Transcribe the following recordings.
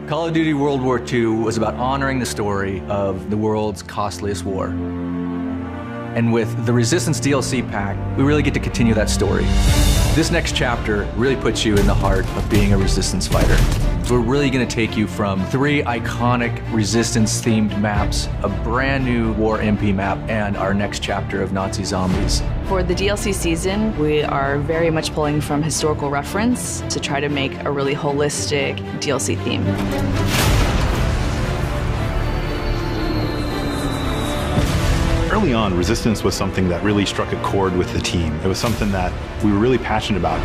Call of Duty World War II was about honoring the story of the world's costliest war. And with the Resistance DLC pack, we really get to continue that story. This next chapter really puts you in the heart of being a Resistance fighter. We're really going to take you from 3 iconic Resistance-themed maps, a brand new War MP map, and our next chapter of Nazi zombies. For the DLC season, we are very much pulling from historical reference to try to make a really holistic DLC theme. Early on, Resistance was something that really struck a chord with the team. It was something that we were really passionate about.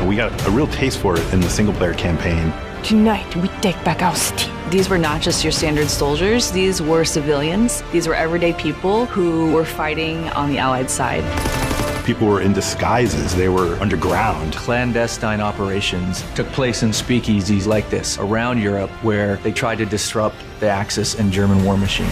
And we got a real taste for it in the single-player campaign. Tonight, we take back our city. These were not just your standard soldiers, these were civilians. These were everyday people who were fighting on the Allied side. People were in disguises, they were underground. Clandestine operations took place in speakeasies like this around Europe where they tried to disrupt the Axis and German war machine.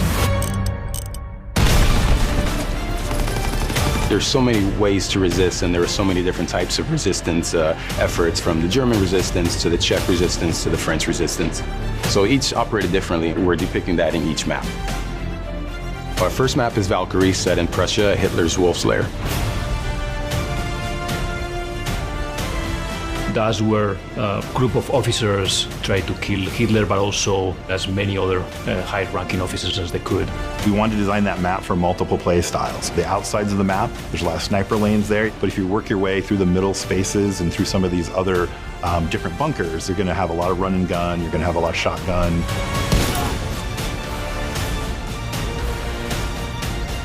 There's so many ways to resist, and there are so many different types of resistance efforts, from the German resistance to the Czech resistance to the French resistance. So each operated differently. We're depicting that in each map. Our first map is Valkyrie, set in Prussia, Hitler's Wolf's Lair. That's where a group of officers tried to kill Hitler, but also as many other high-ranking officers as they could. We wanted to design that map for multiple play styles. The outsides of the map, there's a lot of sniper lanes there, but if you work your way through the middle spaces and through some of these other different bunkers, you're gonna have a lot of run and gun, you're gonna have a lot of shotgun.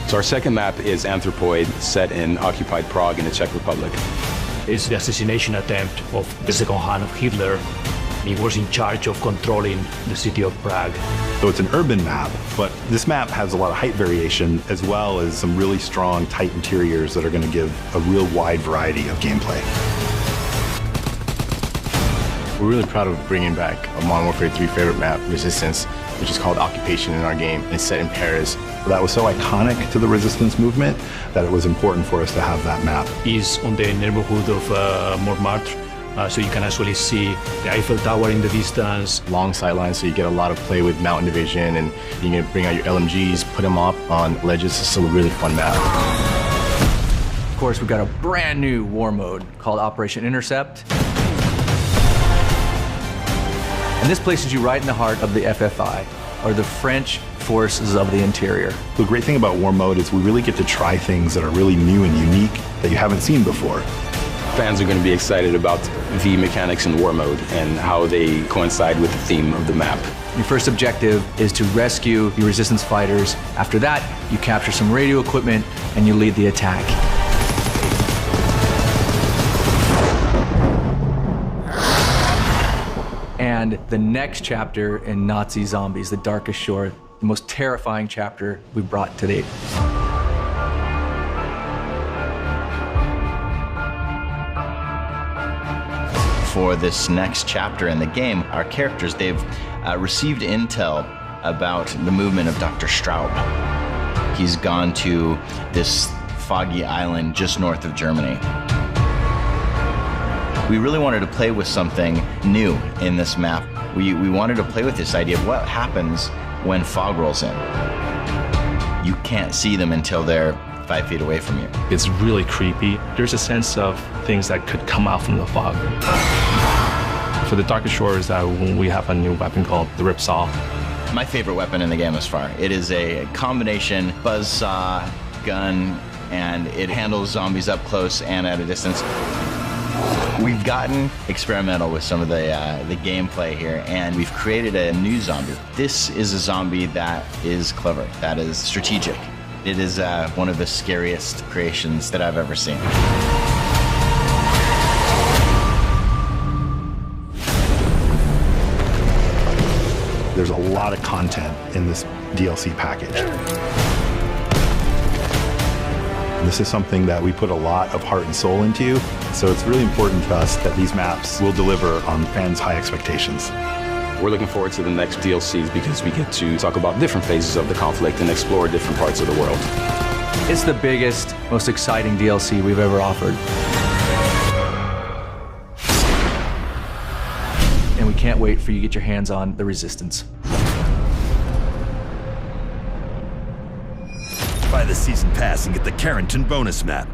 So our second map is Anthropoid, set in occupied Prague in the Czech Republic. It's the assassination attempt of the second hand of Hitler. He was in charge of controlling the city of Prague. So it's an urban map, but this map has a lot of height variation as well as some really strong, tight interiors that are going to give a real wide variety of gameplay. We're really proud of bringing back a Modern Warfare 3 favorite map, Resistance, which is called Occupation in our game. It's set in Paris. That was so iconic to the Resistance movement that it was important for us to have that map. It's on the neighborhood of Montmartre, so you can actually see the Eiffel Tower in the distance. Long sightlines, so you get a lot of play with mountain division, and you can bring out your LMGs, put them up on ledges. It's a really fun map. Of course, we've got a brand new war mode called Operation Intercept. And this places you right in the heart of the FFI, or the French Forces of the Interior. The great thing about War Mode is we really get to try things that are really new and unique that you haven't seen before. Fans are going to be excited about the mechanics in War Mode and how they coincide with the theme of the map. Your first objective is to rescue your Resistance fighters. After that, you capture some radio equipment and you lead the attack. And the next chapter in Nazi Zombies, The Darkest Shore, the most terrifying chapter we've brought to date. For this next chapter in the game, our characters, they've received intel about the movement of Dr. Straub. He's gone to this foggy island just north of Germany. We really wanted to play with something new in this map. We wanted to play with this idea of what happens when fog rolls in. You can't see them until they're 5 feet away from you. It's really creepy. There's a sense of things that could come out from the fog. For the Darkest Shores, we have a new weapon called the Ripsaw. My favorite weapon in the game thus far. It is a combination buzzsaw, gun, and it handles zombies up close and at a distance. We've gotten experimental with some of the gameplay here, and we've created a new zombie. This is a zombie that is clever, that is strategic. It is one of the scariest creations that I've ever seen. There's a lot of content in this DLC package. This is something that we put a lot of heart and soul into, so it's really important to us that these maps will deliver on fans' high expectations. We're looking forward to the next DLCs because we get to talk about different phases of the conflict and explore different parts of the world. It's the biggest, most exciting DLC we've ever offered. and we can't wait for you to get your hands on the Resistance. Buy the season pass and get the Carrington bonus map.